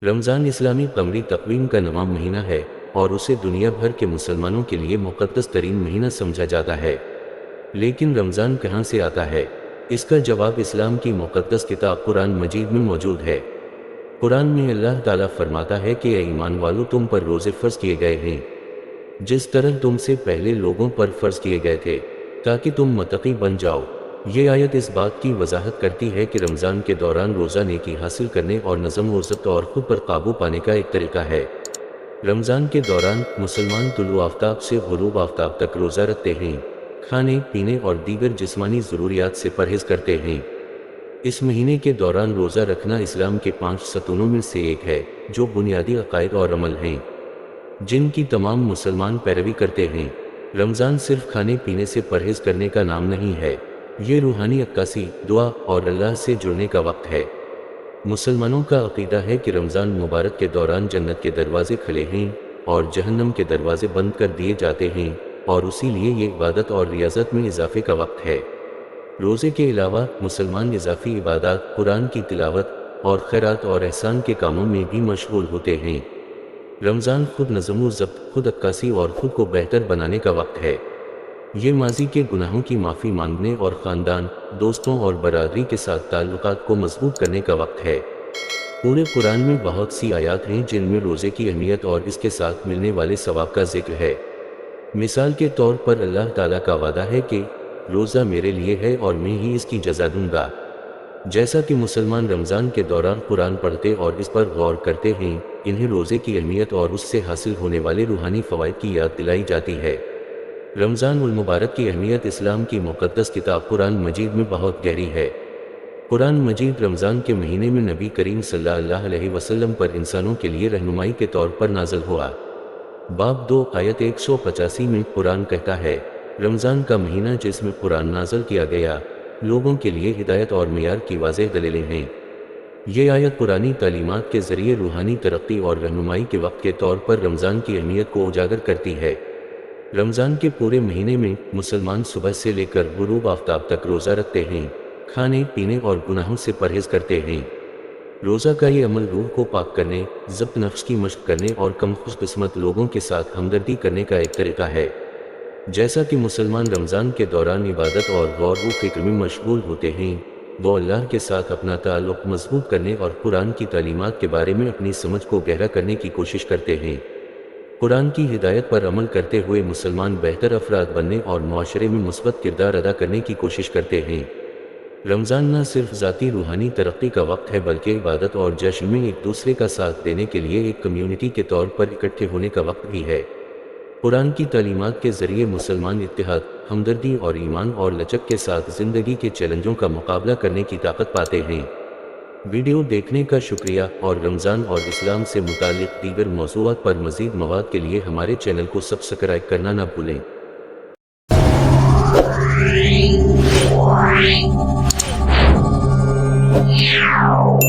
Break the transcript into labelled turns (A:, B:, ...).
A: رمضان اسلامی قمری تقویم کا نواں مہینہ ہے اور اسے دنیا بھر کے مسلمانوں کے لیے مقدس ترین مہینہ سمجھا جاتا ہے۔ لیکن رمضان کہاں سے آتا ہے؟ اس کا جواب اسلام کی مقدس کتاب قرآن مجید میں موجود ہے۔ قرآن میں اللہ تعالیٰ فرماتا ہے کہ اے ایمان والو، تم پر روزے فرض کیے گئے ہیں جس طرح تم سے پہلے لوگوں پر فرض کیے گئے تھے تاکہ تم متقی بن جاؤ۔ یہ آیت اس بات کی وضاحت کرتی ہے کہ رمضان کے دوران روزہ نیکی حاصل کرنے اور نظم و ضبط اور خود پر قابو پانے کا ایک طریقہ ہے۔ رمضان کے دوران مسلمان طلوع آفتاب سے غروب آفتاب تک روزہ رکھتے ہیں، کھانے پینے اور دیگر جسمانی ضروریات سے پرہیز کرتے ہیں۔ اس مہینے کے دوران روزہ رکھنا اسلام کے 5 ستونوں میں سے ایک ہے، جو بنیادی عقائد اور عمل ہیں جن کی تمام مسلمان پیروی کرتے ہیں۔ رمضان صرف کھانے پینے سے پرہیز کرنے کا نام نہیں ہے، یہ روحانی عکاسی، دعا اور اللہ سے جڑنے کا وقت ہے۔ مسلمانوں کا عقیدہ ہے کہ رمضان مبارک کے دوران جنت کے دروازے کھلے ہیں اور جہنم کے دروازے بند کر دیے جاتے ہیں، اور اسی لیے یہ عبادت اور ریاضت میں اضافے کا وقت ہے۔ روزے کے علاوہ مسلمان اضافی عبادات، قرآن کی تلاوت اور خیرات اور احسان کے کاموں میں بھی مشغول ہوتے ہیں۔ رمضان خود نظم و ضبط، خود عکاسی اور خود کو بہتر بنانے کا وقت ہے۔ یہ ماضی کے گناہوں کی معافی مانگنے اور خاندان، دوستوں اور برادری کے ساتھ تعلقات کو مضبوط کرنے کا وقت ہے۔ پورے قرآن میں بہت سی آیات ہیں جن میں روزے کی اہمیت اور اس کے ساتھ ملنے والے ثواب کا ذکر ہے۔ مثال کے طور پر اللہ تعالیٰ کا وعدہ ہے کہ روزہ میرے لیے ہے اور میں ہی اس کی جزا دوں گا۔ جیسا کہ مسلمان رمضان کے دوران قرآن پڑھتے اور اس پر غور کرتے ہیں، انہیں روزے کی اہمیت اور اس سے حاصل ہونے والے روحانی فوائد کی یاد دلائی جاتی ہے۔ رمضان المبارک کی اہمیت اسلام کی مقدس کتاب قرآن مجید میں بہت گہری ہے۔ قرآن مجید رمضان کے مہینے میں نبی کریم صلی اللہ علیہ وسلم پر انسانوں کے لیے رہنمائی کے طور پر نازل ہوا۔ باب 2 آیت 185 میں قرآن کہتا ہے، رمضان کا مہینہ جس میں قرآن نازل کیا گیا، لوگوں کے لیے ہدایت اور معیار کی واضح دلیلیں ہیں۔ یہ آیت قرآنی تعلیمات کے ذریعے روحانی ترقی اور رہنمائی کے وقت کے طور پر رمضان کی اہمیت کو اجاگر کرتی ہے۔ رمضان کے پورے مہینے میں مسلمان صبح سے لے کر غروب آفتاب تک روزہ رکھتے ہیں، کھانے پینے اور گناہوں سے پرہیز کرتے ہیں۔ روزہ کا یہ عمل روح کو پاک کرنے، ضبط نفس کی مشق کرنے اور کم خوش قسمت لوگوں کے ساتھ ہمدردی کرنے کا ایک طریقہ ہے۔ جیسا کہ مسلمان رمضان کے دوران عبادت اور غور و فکر میں مشغول ہوتے ہیں، وہ اللہ کے ساتھ اپنا تعلق مضبوط کرنے اور قرآن کی تعلیمات کے بارے میں اپنی سمجھ کو گہرا کرنے کی کوشش کرتے ہیں۔ قرآن کی ہدایت پر عمل کرتے ہوئے مسلمان بہتر افراد بننے اور معاشرے میں مثبت کردار ادا کرنے کی کوشش کرتے ہیں۔ رمضان نہ صرف ذاتی روحانی ترقی کا وقت ہے بلکہ عبادت اور جشن میں ایک دوسرے کا ساتھ دینے کے لیے ایک کمیونٹی کے طور پر اکٹھے ہونے کا وقت بھی ہے۔ قرآن کی تعلیمات کے ذریعے مسلمان اتحاد، ہمدردی اور ایمان اور لچک کے ساتھ زندگی کے چیلنجوں کا مقابلہ کرنے کی طاقت پاتے ہیں۔ ویڈیو دیکھنے کا شکریہ، اور رمضان اور اسلام سے متعلق دیگر موضوعات پر مزید مواد کے لیے ہمارے چینل کو سبسکرائب کرنا نہ بھولیں۔
B: Wow.